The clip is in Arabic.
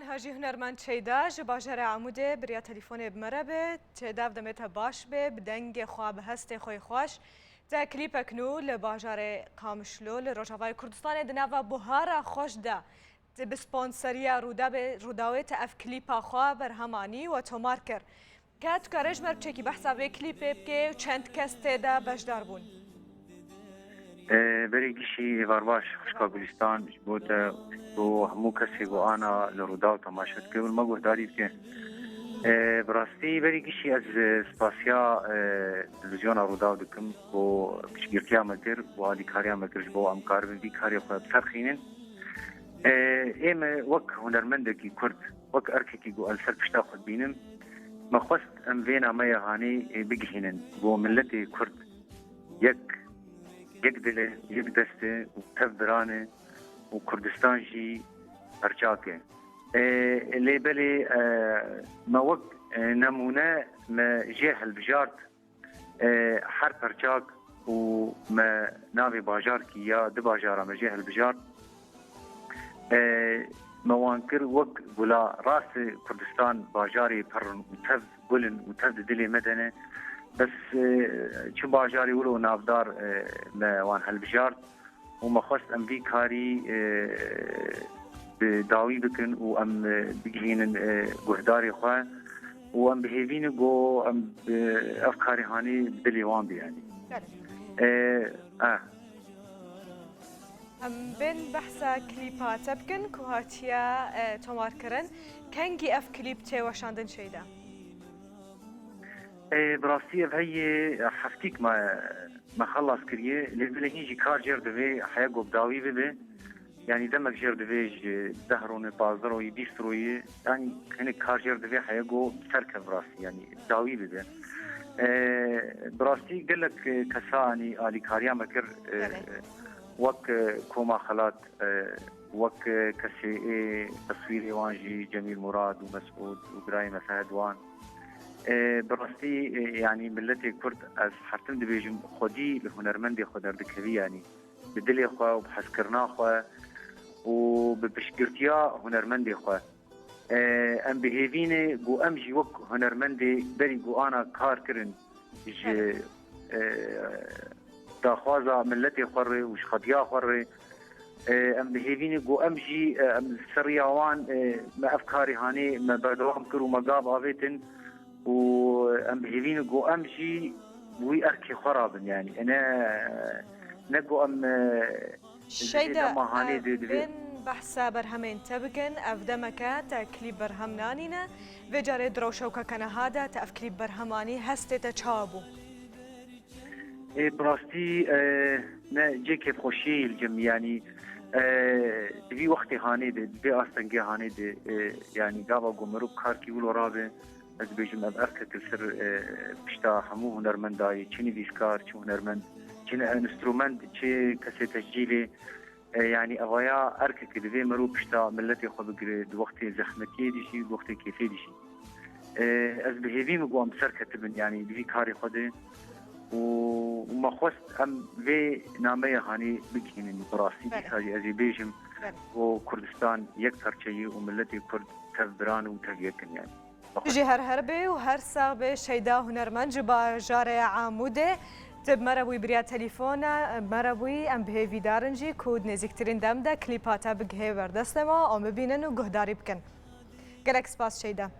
هاجی هنرمند چیدا جباجر عموده بریا تلفن بمربه چیدا دمته باش به بدنگ خواب هست خوی خوش تا کلیپ کنو لباجر قامشلو لروجاوای کردستان دنوا بهار خوش ده به سپانسریا رودا به روداوی تاف کلیپ خواب برهمانی و تومار کر کات کارج مر چکی بحثا به کلیپ که چند کس تدا بجدار بون بری گیشی وارواش خوشکا گلستان بود و همو کسی و آنا لرودا تماشات که ما گهداری که براستی بری گیشی از سپاسیا تلویزیون رودا دکم و کشگیرتیا مگر و آلی کاریا مگرش با امکار بی کاری خود سرخینن ایم وک هنرمند کی کرد وک ارکی کی گو السر پشتا خود بینم مخواست ام وینا ما یهانی بگهینن و ملت کرد یک دل یک دسته و تبرانه و کردستان جی پرچاکه لیبلی ما وقت نمونه ما جه البجارت هر پرچاک و ما ناوی باجار کی یا دو باجارا ما جه البجارت موانكر وق ولا راس كردستان باجاري برن وتف قلن وتف دلي مدنه بس شو باجاري ولو نافدار وان هالبجار وما خص ام في كاري بداوي بكن وام بجهين قهداري خوا وام بهيفين جو ام افكاري هاني بدلي وان بي يعني بين بحثا كليبات بكن كوهاتيا تومار كرن كنجي اف كليب تي وشاندن شيدا براسية هي حفتيك ما خلص كريه لازم يجي كار جير دبي حياقو بداوي ببي يعني دمك جير دبي دهرون بازرو يبيستروي يعني هنا كار جير دبي حياقو تركب براسي يعني داوي ببي براسي قال لك كساني آلي كاريا مكر وك كوما خلات وك كسي تصوير وانجي جميل مراد ومسعود وابراهيم فهدوان براستی يعني ملتي كرد از حرتم دبيجم خودي لهنرمندي خدر دكوي يعني بدلي خوا وبحسكرنا خوا وببشكرتيا هنرمندي خوا ام بهيفيني جو امجي وك هنرمندي بري جو انا كار كرن داخوازا ملتي خوري وش خديا خوري ام بهيفيني جو امجي ام سرياوان ما افكاري هاني ما بدوام كرو مقاب افيتن وام بهيفين جو امجي وي اركي خرابن يعني انا نقو ام شيدا بين بحثا برهمين تبقن افدمكا تاكليب برهمنانينا وجاري دروشوكا كان هذا تاكليب برهماني هستي تشابو براستي نا جيكي خوشي الجم يعني دبي وقتي هاني دبي استنجي هاني يعني قابا قمرو كاركي ولو رابه از بیشتر از ارکت سر پشتا همو هنرمندایی چنی دیسکار چه هنرمند چنی انسترومنت چه کسی تسجیلی يعني أضياء أركك اللي مرو بشتا ملتي خو بقري وقت زحمتي ديشي وقت كيفي ديشي از بهيفي مقو أم سر كتبن يعني بهي كاري خده وما خوست أم في نامية هاني بكيني براسي بيساجي أزي بيجم وكردستان يكتر شيء وملتي كرد تفبران وتهيكن يعني جي هر بي وهر ساغ شيدا هنرمند جبا جاري عاموده تب مروي بريا تليفونا مروي ام بهيفي دارنجي كود نزيكترين دامدا كليباتا بگهي وردستما او مبينن و گهداري بكن گلك سپاس شيدا